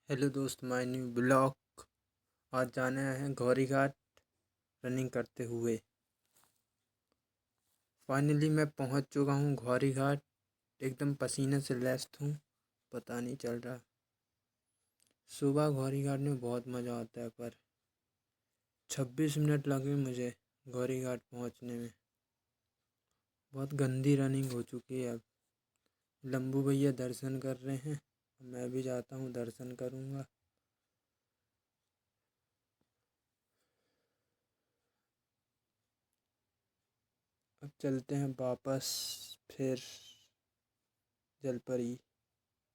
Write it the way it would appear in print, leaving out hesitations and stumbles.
Hello दोस्त, my new blog. आज जाना है गौरी घाट रनिंग करते हुए। फाइनली मैं पहुंच चुका हूं गौरी घाट। एकदम पसीने से लैस हूं, पता नहीं चल रहा। सुबह गौरी घाट में बहुत मज़ा आता है, पर 26 मिनट लगे मुझे गौरी घाट पहुंचने में। बहुत गंदी रनिंग हो चुकी है। अब लंबू भैया दर्शन कर रहे हैं, मैं भी जाता हूं, दर्शन करूंगा। अब चलते हैं वापस फिर जलपरी।